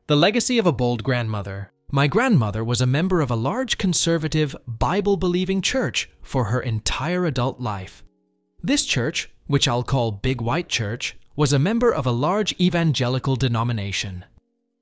The legacy of a bold grandmother. My grandmother was a member of a large conservative, Bible-believing church for her entire adult life. This church, which I'll call Big White Church, was a member of a large evangelical denomination.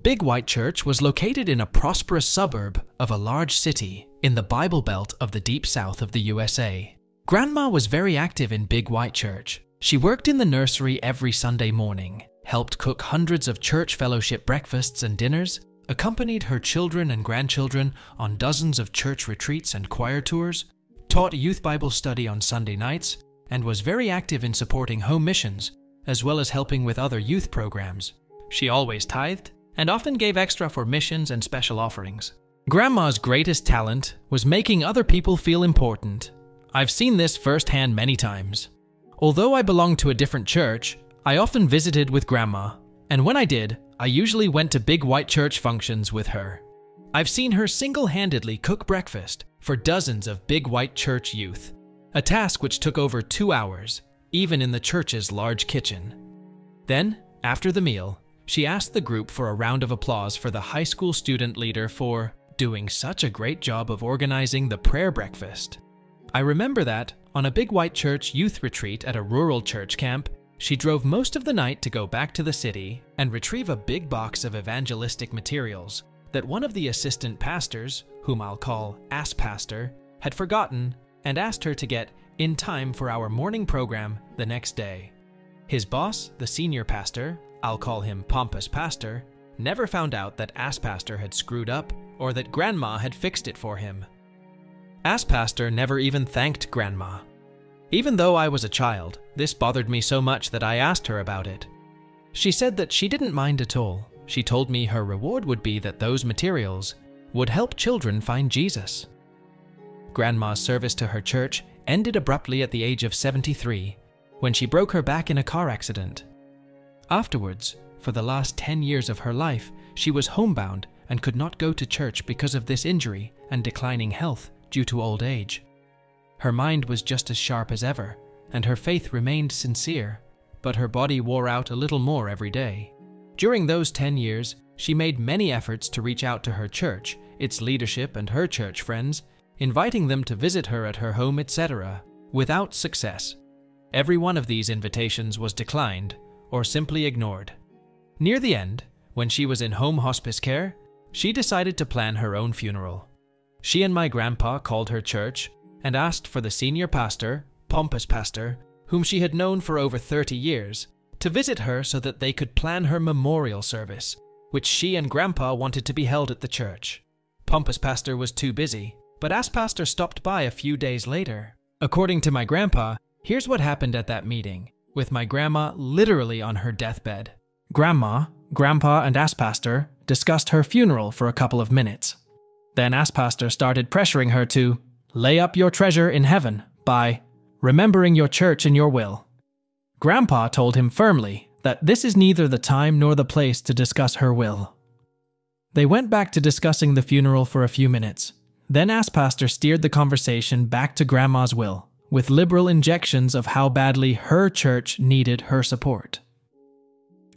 Big White Church was located in a prosperous suburb of a large city in the Bible Belt of the deep south of the USA. Grandma was very active in Big White Church. She worked in the nursery every Sunday morning, helped cook hundreds of church fellowship breakfasts and dinners, accompanied her children and grandchildren on dozens of church retreats and choir tours, taught youth Bible study on Sunday nights, and was very active in supporting home missions, as well as helping with other youth programs. She always tithed, and often gave extra for missions and special offerings. Grandma's greatest talent was making other people feel important. I've seen this firsthand many times. Although I belonged to a different church, I often visited with Grandma, and when I did, I usually went to Big White Church functions with her. I've seen her single-handedly cook breakfast for dozens of Big White Church youth, a task which took over 2 hours, even in the church's large kitchen. Then, after the meal, she asked the group for a round of applause for the high school student leader for doing such a great job of organizing the prayer breakfast. I remember that, on a Big White Church youth retreat at a rural church camp, she drove most of the night to go back to the city and retrieve a big box of evangelistic materials that one of the assistant pastors, whom I'll call Ass Pastor, had forgotten and asked her to get in time for our morning program the next day. His boss, the senior pastor, I'll call him Pompous Pastor, never found out that Ass Pastor had screwed up or that Grandma had fixed it for him. Ass Pastor never even thanked Grandma. Even though I was a child, this bothered me so much that I asked her about it. She said that she didn't mind at all. She told me her reward would be that those materials would help children find Jesus. Grandma's service to her church ended abruptly at the age of 73, when she broke her back in a car accident. Afterwards, for the last 10 years of her life, she was homebound and could not go to church because of this injury and declining health due to old age. Her mind was just as sharp as ever, and her faith remained sincere, but her body wore out a little more every day. During those 10 years, she made many efforts to reach out to her church, its leadership and her church friends, inviting them to visit her at her home, etc., without success. Every one of these invitations was declined or simply ignored. Near the end, when she was in home hospice care, she decided to plan her own funeral. She and my grandpa called her church and asked for the senior pastor, Pompous Pastor, whom she had known for over 30 years, to visit her so that they could plan her memorial service, which she and Grandpa wanted to be held at the church. Pompous Pastor was too busy, but Ass Pastor stopped by a few days later. According to my grandpa, here's what happened at that meeting, with my grandma literally on her deathbed. Grandma, Grandpa, and Ass Pastor discussed her funeral for a couple of minutes. Then Ass Pastor started pressuring her to lay up your treasure in heaven by remembering your church in your will. Grandpa told him firmly that this is neither the time nor the place to discuss her will. They went back to discussing the funeral for a few minutes. Then Ass Pastor steered the conversation back to Grandma's will, with liberal injections of how badly her church needed her support.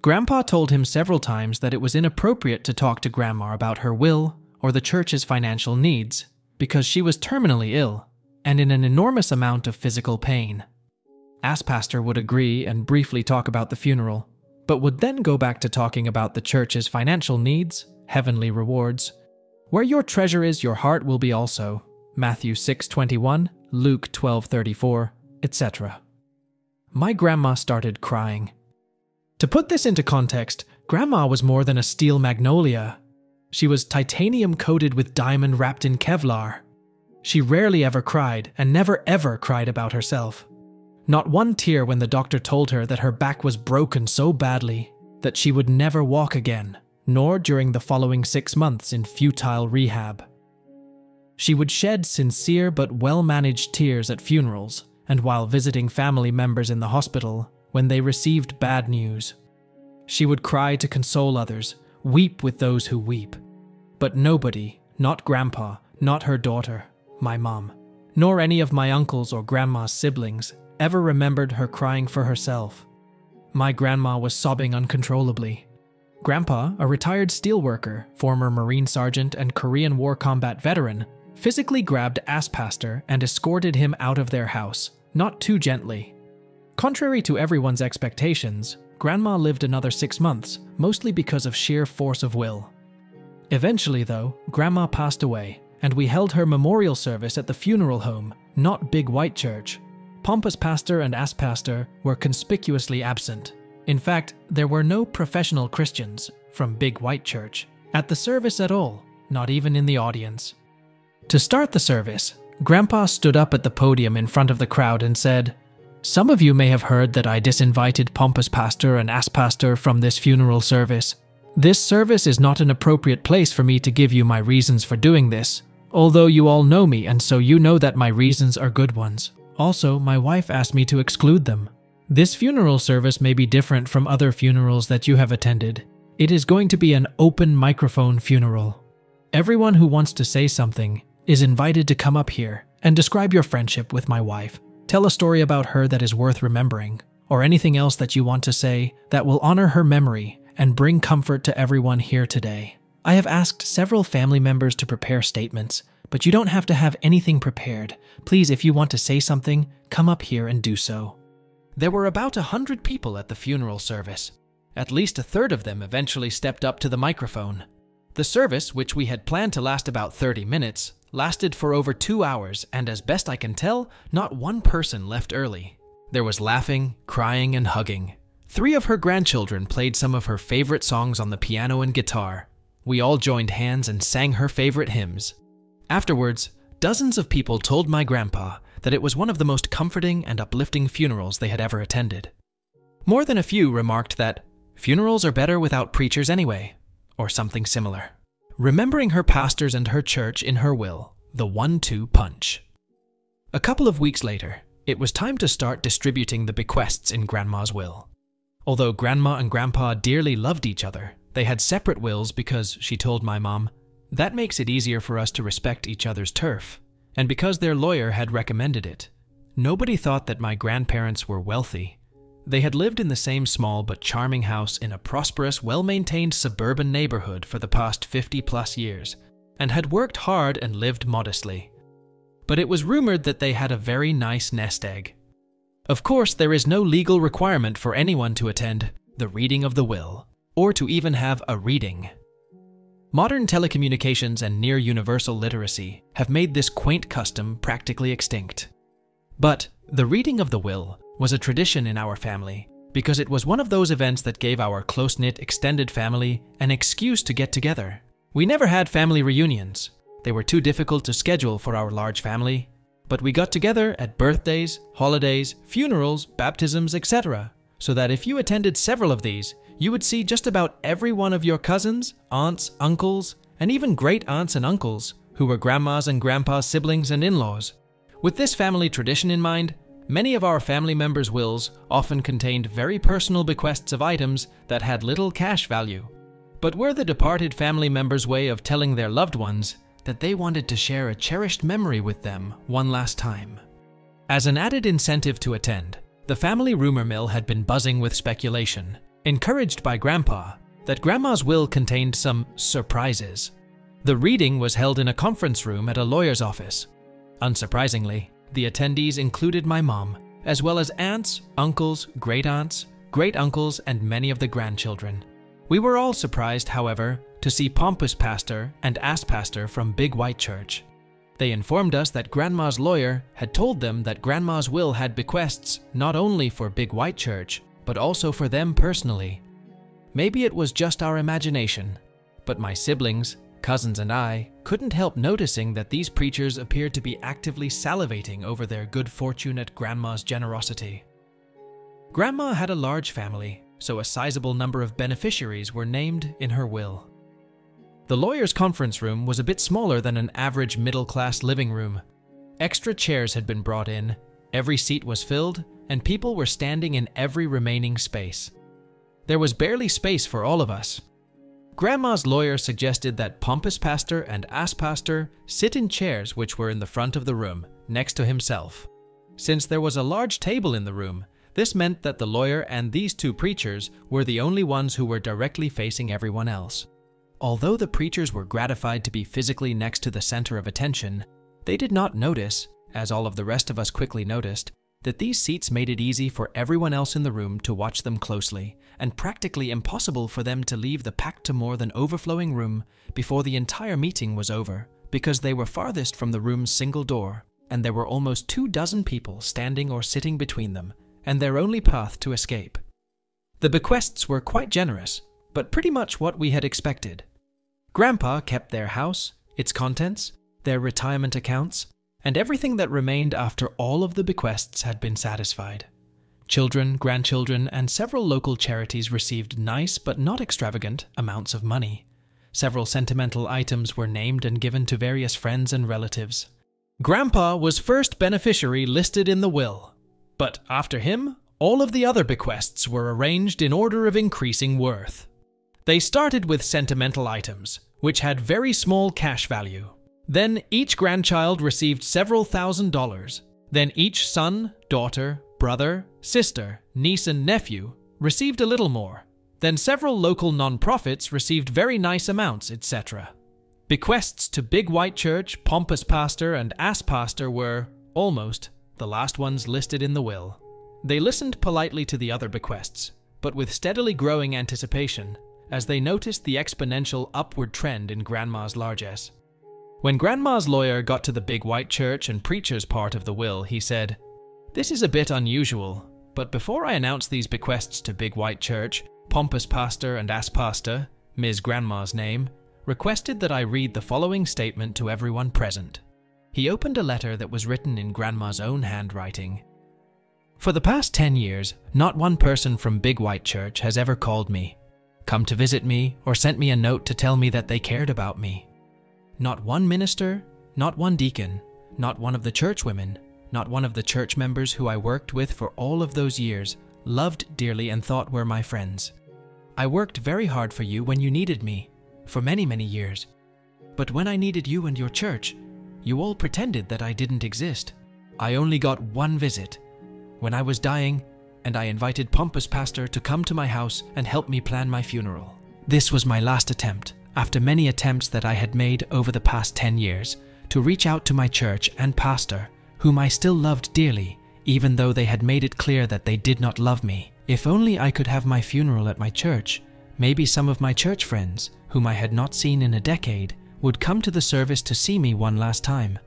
Grandpa told him several times that it was inappropriate to talk to Grandma about her will or the church's financial needs, because she was terminally ill and in an enormous amount of physical pain. Ass Pastor would agree and briefly talk about the funeral, but would then go back to talking about the church's financial needs, heavenly rewards. Where your treasure is, your heart will be also. Matthew 6:21, Luke 12:34, etc. My grandma started crying. To put this into context, Grandma was more than a steel magnolia. She was titanium coated with diamond wrapped in Kevlar. She rarely ever cried and never ever cried about herself. Not one tear when the doctor told her that her back was broken so badly that she would never walk again, nor during the following 6 months in futile rehab. She would shed sincere but well-managed tears at funerals and while visiting family members in the hospital when they received bad news. She would cry to console others, weep with those who weep. But nobody, not Grandpa, not her daughter, my mom, nor any of my uncles or Grandma's siblings ever remembered her crying for herself. My grandma was sobbing uncontrollably. Grandpa, a retired steelworker, former Marine sergeant and Korean War combat veteran, physically grabbed Pastor and escorted him out of their house, not too gently. Contrary to everyone's expectations, Grandma lived another 6 months, mostly because of sheer force of will. Eventually, though, Grandma passed away, and we held her memorial service at the funeral home, not Big White Church. Pompous Pastor and Pastor were conspicuously absent. In fact, there were no professional Christians from Big White Church at the service at all, not even in the audience. To start the service, Grandpa stood up at the podium in front of the crowd and said, "Some of you may have heard that I disinvited Pompous Pastor and Pastor from this funeral service. This service is not an appropriate place for me to give you my reasons for doing this, although you all know me and so you know that my reasons are good ones. Also, my wife asked me to exclude them. This funeral service may be different from other funerals that you have attended. It is going to be an open microphone funeral. Everyone who wants to say something is invited to come up here and describe your friendship with my wife. Tell a story about her that is worth remembering, or anything else that you want to say that will honor her memory and bring comfort to everyone here today. I have asked several family members to prepare statements, but you don't have to have anything prepared. Please, if you want to say something, come up here and do so." There were about 100 people at the funeral service. At least a third of them eventually stepped up to the microphone. The service, which we had planned to last about 30 minutes, lasted for over 2 hours, and as best I can tell, not one person left early. There was laughing, crying, and hugging. 3 of her grandchildren played some of her favorite songs on the piano and guitar. We all joined hands and sang her favorite hymns. Afterwards, dozens of people told my grandpa that it was one of the most comforting and uplifting funerals they had ever attended. More than a few remarked that funerals are better without preachers anyway, or something similar, remembering her pastors and her church in her will, the 1-2 punch. A couple of weeks later, it was time to start distributing the bequests in Grandma's will. Although Grandma and Grandpa dearly loved each other, they had separate wills because, she told my mom, that makes it easier for us to respect each other's turf, and because their lawyer had recommended it. Nobody thought that my grandparents were wealthy. They had lived in the same small but charming house in a prosperous, well-maintained suburban neighborhood for the past 50-plus years, and had worked hard and lived modestly. But it was rumored that they had a very nice nest egg. Of course, there is no legal requirement for anyone to attend the reading of the will, or to even have a reading. Modern telecommunications and near-universal literacy have made this quaint custom practically extinct. But the reading of the will was a tradition in our family because it was one of those events that gave our close-knit extended family an excuse to get together. We never had family reunions. They were too difficult to schedule for our large family, but we got together at birthdays, holidays, funerals, baptisms, etc., so that if you attended several of these, you would see just about every one of your cousins, aunts, uncles, and even great-aunts and uncles, who were grandmas and grandpas' siblings and in-laws. With this family tradition in mind, many of our family members' wills often contained very personal bequests of items that had little cash value, but were the departed family members' way of telling their loved ones that they wanted to share a cherished memory with them one last time. As an added incentive to attend, the family rumor mill had been buzzing with speculation, encouraged by Grandpa, that Grandma's will contained some surprises. The reading was held in a conference room at a lawyer's office. Unsurprisingly, the attendees included my mom, as well as aunts, uncles, great-aunts, great-uncles, and many of the grandchildren. We were all surprised, however, to see Pompous Pastor and Pastor from Big White Church. They informed us that Grandma's lawyer had told them that Grandma's will had bequests not only for Big White Church, but also for them personally. Maybe it was just our imagination, but my siblings, cousins, and I couldn't help noticing that these preachers appeared to be actively salivating over their good fortune at Grandma's generosity. Grandma had a large family, so a sizable number of beneficiaries were named in her will. The lawyer's conference room was a bit smaller than an average middle-class living room. Extra chairs had been brought in, every seat was filled, and people were standing in every remaining space. There was barely space for all of us. Grandma's lawyer suggested that Pompous Pastor and Pastor sit in chairs which were in the front of the room, next to himself. Since there was a large table in the room, This meant that the lawyer and these two preachers were the only ones who were directly facing everyone else. Although the preachers were gratified to be physically next to the center of attention, they did not notice, as all of the rest of us quickly noticed, that these seats made it easy for everyone else in the room to watch them closely, and practically impossible for them to leave the packed to more than overflowing room before the entire meeting was over, because they were farthest from the room's single door, and there were almost 24 people standing or sitting between them, and their only path to escape. The bequests were quite generous, but pretty much what we had expected. Grandpa kept their house, its contents, their retirement accounts, and everything that remained after all of the bequests had been satisfied. Children, grandchildren, and several local charities received nice but not extravagant amounts of money. Several sentimental items were named and given to various friends and relatives. Grandpa was first beneficiary listed in the will, but after him, all of the other bequests were arranged in order of increasing worth. They started with sentimental items, which had very small cash value. Then each grandchild received several $1,000s. Then each son, daughter, brother, sister, niece, and nephew received a little more. Then several local non-profits received very nice amounts, etc. Bequests to Big White Church, Pompous Pastor, and Ass Pastor were, almost, the last ones listed in the will. They listened politely to the other bequests, but with steadily growing anticipation, as they noticed the exponential upward trend in Grandma's largesse. When Grandma's lawyer got to the Big White Church and preacher's part of the will, he said, "This is a bit unusual, but before I announce these bequests to Big White Church, Pompous Pastor and Ass Pastor, Ms. Grandma's name, requested that I read the following statement to everyone present." He opened a letter that was written in Grandma's own handwriting. "For the past 10 years, not one person from Big White Church has ever called me, come to visit me, or sent me a note to tell me that they cared about me. Not one minister, not one deacon, not one of the churchwomen, not one of the church members who I worked with for all of those years, loved dearly and thought were my friends. I worked very hard for you when you needed me, for many, many years. But when I needed you and your church, you all pretended that I didn't exist. I only got one visit, when I was dying, and I invited Pompous Pastor to come to my house and help me plan my funeral. This was my last attempt, after many attempts that I had made over the past 10 years, to reach out to my church and pastor, whom I still loved dearly, even though they had made it clear that they did not love me. If only I could have my funeral at my church, maybe some of my church friends, whom I had not seen in a decade, would come to the service to see me one last time.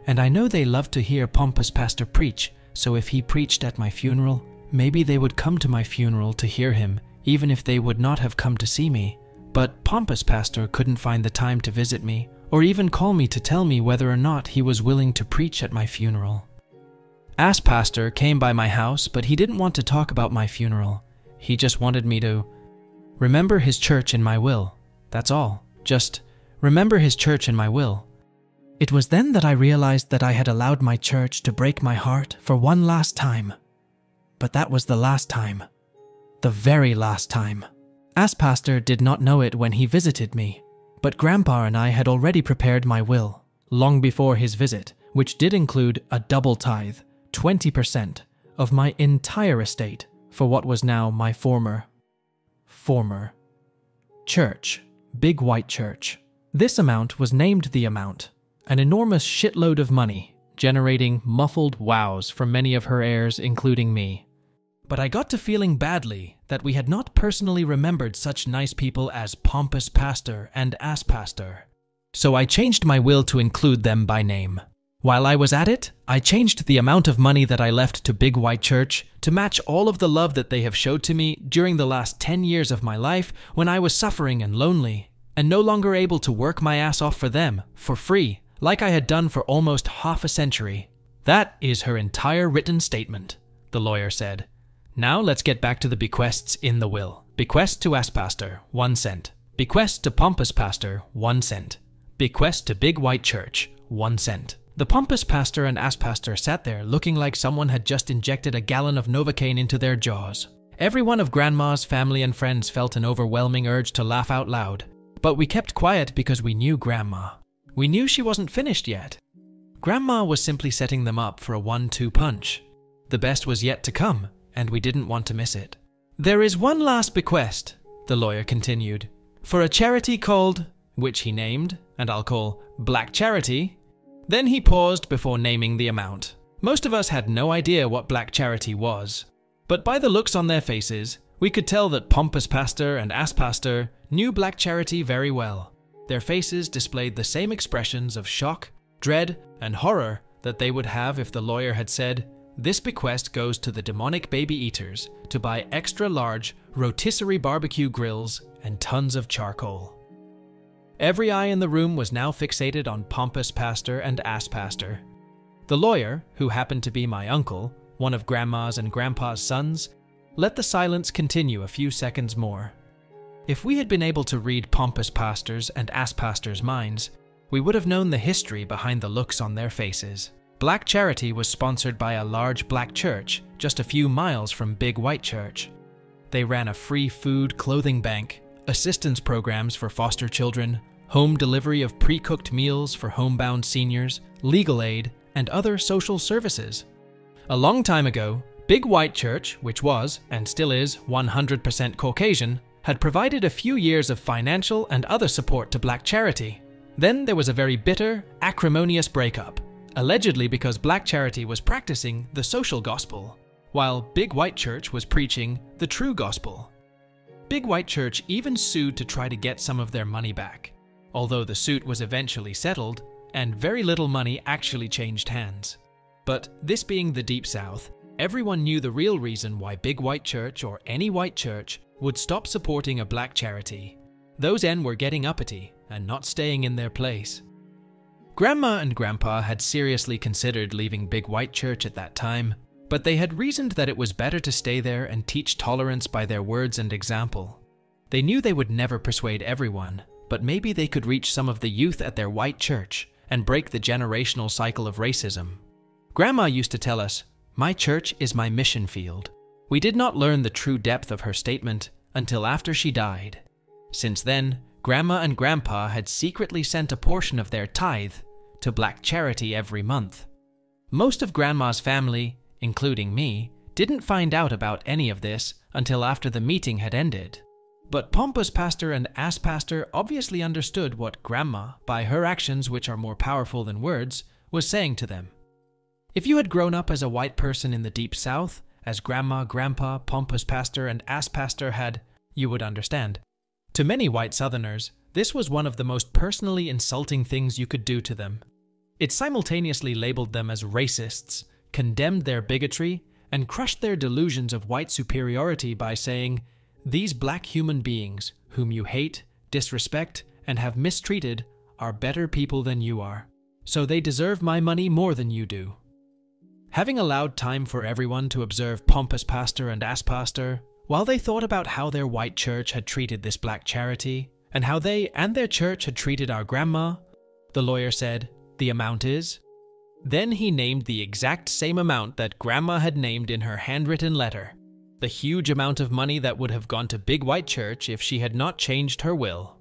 And I know they loved to hear Pompous Pastor preach, so if he preached at my funeral, maybe they would come to my funeral to hear him, even if they would not have come to see me. But Pompous Pastor couldn't find the time to visit me, or even call me to tell me whether or not he was willing to preach at my funeral. Ass Pastor came by my house, but he didn't want to talk about my funeral. He just wanted me to remember his church in my will. That's all. Just remember his church in my will. It was then that I realized that I had allowed my church to break my heart for one last time. But that was the last time. The very last time. Ass Pastor did not know it when he visited me, but Grandpa and I had already prepared my will, long before his visit, which did include a double tithe, 20%, of my entire estate for what was now my former church, Big White Church. This amount was named the amount, an enormous shitload of money, generating muffled wows from many of her heirs, including me. But I got to feeling badly that we had not personally remembered such nice people as Pompous Pastor and Ass Pastor. So I changed my will to include them by name. While I was at it, I changed the amount of money that I left to Big White Church to match all of the love that they have showed to me during the last 10 years of my life when I was suffering and lonely, and no longer able to work my ass off for them, for free, like I had done for almost half a century. That is her entire written statement, the lawyer said. Now let's get back to the bequests in the will. Bequest to Ass Pastor, 1 cent. Bequest to Pompous Pastor, 1 cent. Bequest to Big White Church, 1 cent. The Pompous Pastor and Ass Pastor sat there looking like someone had just injected a gallon of Novocaine into their jaws. Every one of Grandma's family and friends felt an overwhelming urge to laugh out loud, but we kept quiet because we knew Grandma. We knew she wasn't finished yet. Grandma was simply setting them up for a 1-2 punch. The best was yet to come, and we didn't want to miss it. "There is one last bequest," the lawyer continued, "for a charity called," which he named, and I'll call Black Charity. Then he paused before naming the amount. Most of us had no idea what Black Charity was, but by the looks on their faces, we could tell that Pompous Pastor and Ass Pastor knew Black Charity very well. Their faces displayed the same expressions of shock, dread, and horror that they would have if the lawyer had said, "This bequest goes to the demonic baby eaters to buy extra large rotisserie barbecue grills and tons of charcoal." Every eye in the room was now fixated on Pompous Pastor and Ass Pastor. The lawyer, who happened to be my uncle, one of Grandma's and Grandpa's sons, let the silence continue a few seconds more. If we had been able to read Pompous Pastor's and Ass Pastor's minds, we would have known the history behind the looks on their faces. Black Charity was sponsored by a large black church just a few miles from Big White Church. They ran a free food clothing bank, assistance programs for foster children, home delivery of pre-cooked meals for homebound seniors, legal aid, and other social services. A long time ago, Big White Church, which was, and still is, 100% Caucasian, had provided a few years of financial and other support to Black Charity. Then there was a very bitter, acrimonious breakup, allegedly because Black Charity was practicing the social gospel, while Big White Church was preaching the true gospel. Big White Church even sued to try to get some of their money back, although the suit was eventually settled, and very little money actually changed hands. But this being the Deep South, everyone knew the real reason why Big White Church or any white church would stop supporting a black charity. Those N were getting uppity and not staying in their place. Grandma and Grandpa had seriously considered leaving Big White Church at that time, but they had reasoned that it was better to stay there and teach tolerance by their words and example. They knew they would never persuade everyone, but maybe they could reach some of the youth at their white church and break the generational cycle of racism. Grandma used to tell us, "My church is my mission field." We did not learn the true depth of her statement until after she died. Since then, Grandma and Grandpa had secretly sent a portion of their tithe to Black Charity every month. Most of Grandma's family, including me, didn't find out about any of this until after the meeting had ended. But Pompous Pastor and Ass Pastor obviously understood what Grandma, by her actions which are more powerful than words, was saying to them. If you had grown up as a white person in the Deep South, as Grandma, Grandpa, Pompous Pastor, and Ass Pastor had, you would understand. To many white Southerners, this was one of the most personally insulting things you could do to them. It simultaneously labeled them as racists, condemned their bigotry, and crushed their delusions of white superiority by saying, "These black human beings, whom you hate, disrespect, and have mistreated, are better people than you are, so they deserve my money more than you do." Having allowed time for everyone to observe Pompous Pastor and Ass Pastor, while they thought about how their white church had treated this black charity, and how they and their church had treated our grandma, the lawyer said, "The amount is?" Then he named the exact same amount that Grandma had named in her handwritten letter, the huge amount of money that would have gone to Big White Church if she had not changed her will.